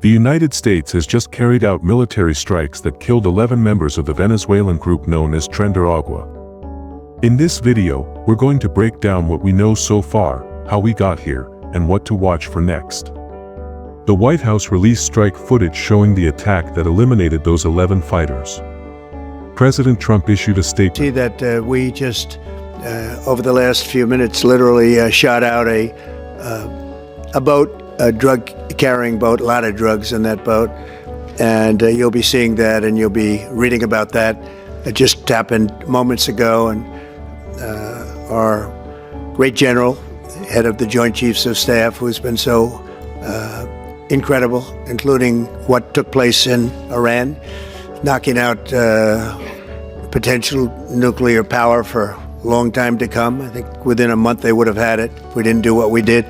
The United States has just carried out military strikes that killed 11 members of the Venezuelan group known as Trender Aagua. In this video, we're going to break down what we know so far, how we got here, and what to watch for next. The White House released strike footage showing the attack that eliminated those 11 fighters. President Trump issued a statement. See that we just, over the last few minutes, literally shot out a boat, a drug-carrying boat, a lot of drugs in that boat. And you'll be seeing that and you'll be reading about that. It just happened moments ago, and our great general, head of the Joint Chiefs of Staff, who's been so incredible, including what took place in Iran, knocking out potential nuclear power for a long time to come. I think within a month they would have had it if we didn't do what we did.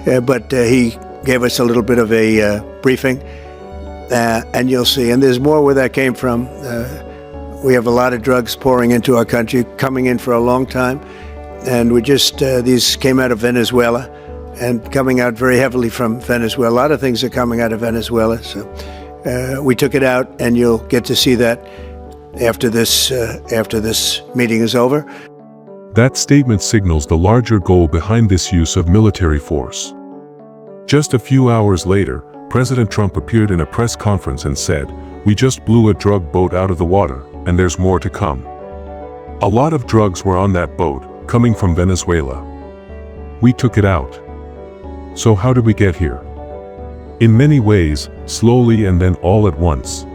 But he gave us a little bit of a briefing, and you'll see. And there's more where that came from. We have a lot of drugs pouring into our country, coming in for a long time. And we just, these came out of Venezuela and coming out very heavily from Venezuela. A lot of things are coming out of Venezuela. So we took it out, and you'll get to see that after this meeting is over. That statement signals the larger goal behind this use of military force. Just a few hours later, President Trump appeared in a press conference and said, "We just blew a drug boat out of the water, and there's more to come." A lot of drugs were on that boat, coming from Venezuela. We took it out. So how did we get here? In many ways, slowly and then all at once.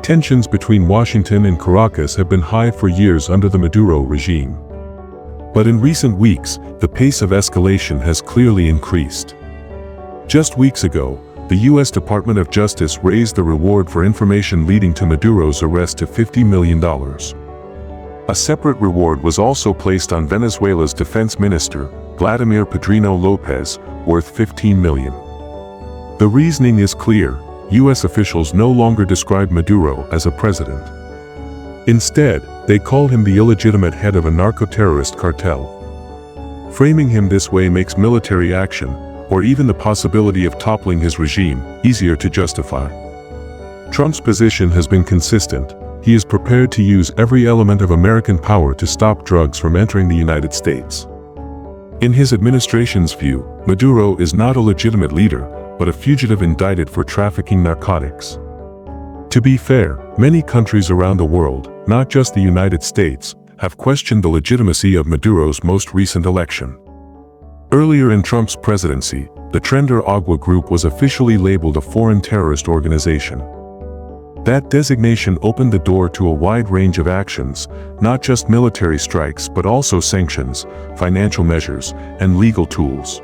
Tensions between Washington and Caracas have been high for years under the Maduro regime. But in recent weeks, the pace of escalation has clearly increased. Just weeks ago, the U.S. Department of Justice raised the reward for information leading to Maduro's arrest to $50 million. A separate reward was also placed on Venezuela's defense minister, Vladimir Pedrino Lopez, worth $15 million. The reasoning is clear: U.S. officials no longer describe Maduro as a president. Instead, they call him the illegitimate head of a narco-terrorist cartel. Framing him this way makes military action, or even the possibility of toppling his regime, easier to justify. Trump's position has been consistent. He is prepared to use every element of American power to stop drugs from entering the United States. In his administration's view, Maduro is not a legitimate leader, but a fugitive indicted for trafficking narcotics. To be fair, many countries around the world, not just the United States, have questioned the legitimacy of Maduro's most recent election. Earlier in Trump's presidency, the Trender Aagua group was officially labeled a foreign terrorist organization. That designation opened the door to a wide range of actions, not just military strikes but also sanctions, financial measures, and legal tools.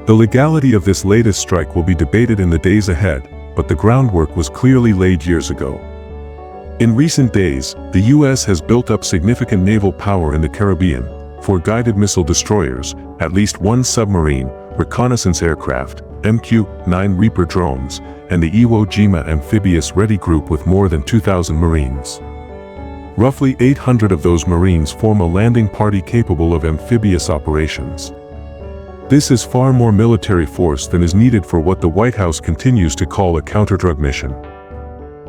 The legality of this latest strike will be debated in the days ahead, but the groundwork was clearly laid years ago. In recent days, the U.S. has built up significant naval power in the Caribbean, 4 guided missile destroyers, at least 1 submarine, reconnaissance aircraft, MQ-9 Reaper drones, and the Iwo Jima amphibious ready group with more than 2,000 Marines. Roughly 800 of those Marines form a landing party capable of amphibious operations. This is far more military force than is needed for what the White House continues to call a counter-drug mission.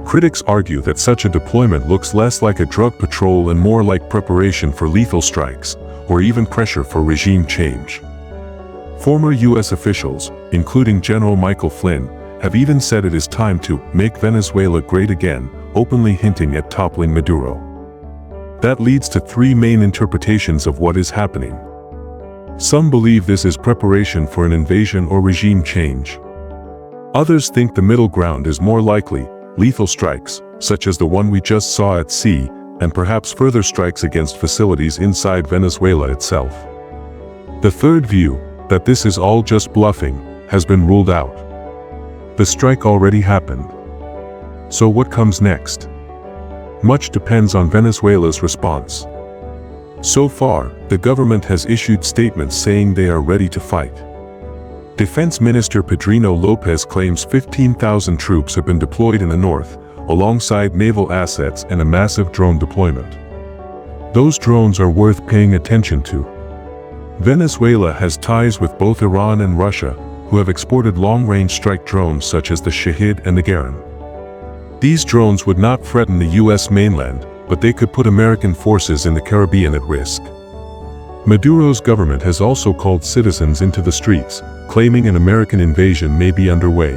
Critics argue that such a deployment looks less like a drug patrol and more like preparation for lethal strikes, or even pressure for regime change. Former U.S. officials, including General Michael Flynn, have even said it is time to make Venezuela great again, openly hinting at toppling Maduro. That leads to 3 main interpretations of what is happening. Some believe this is preparation for an invasion or regime change. Others think the middle ground is more likely: lethal strikes, such as the one we just saw at sea, and perhaps further strikes against facilities inside Venezuela itself. The third view, that this is all just bluffing, has been ruled out. The strike already happened. So what comes next? Much depends on Venezuela's response. So far, the government has issued statements saying they are ready to fight. Defense Minister Pedrino Lopez claims 15,000 troops have been deployed in the north, alongside naval assets and a massive drone deployment. Those drones are worth paying attention to. Venezuela has ties with both Iran and Russia, who have exported long-range strike drones such as the Shahid and the Garan. These drones would not threaten the U.S. mainland, but they could put American forces in the Caribbean at risk. Maduro's government has also called citizens into the streets, claiming an American invasion may be underway.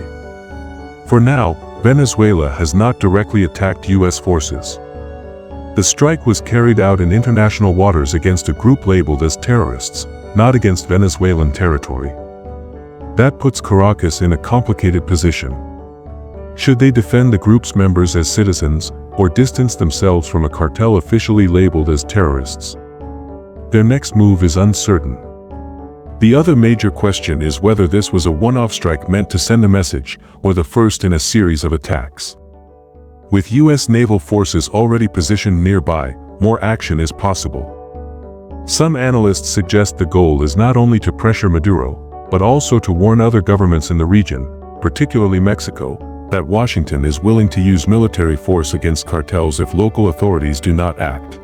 For now, Venezuela has not directly attacked U.S. forces. The strike was carried out in international waters against a group labeled as terrorists, not against Venezuelan territory. That puts Caracas in a complicated position. Should they defend the group's members as citizens, or distance themselves from a cartel officially labeled as terrorists? Their next move is uncertain. The other major question is whether this was a one-off strike meant to send a message, or the first in a series of attacks. With U.S. naval forces already positioned nearby, more action is possible. Some analysts suggest the goal is not only to pressure Maduro, but also to warn other governments in the region, particularly Mexico, that Washington is willing to use military force against cartels if local authorities do not act.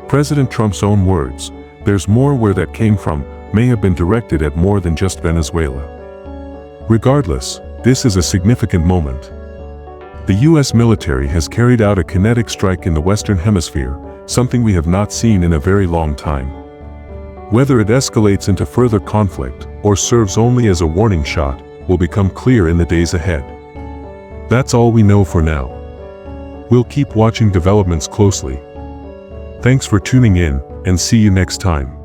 President Trump's own words, "There's more where that came from," may have been directed at more than just Venezuela. Regardless, this is a significant moment. The U.S. military has carried out a kinetic strike in the Western Hemisphere, something we have not seen in a very long time. Whether it escalates into further conflict, or serves only as a warning shot, will become clear in the days ahead. That's all we know for now. We'll keep watching developments closely. Thanks for tuning in, and see you next time.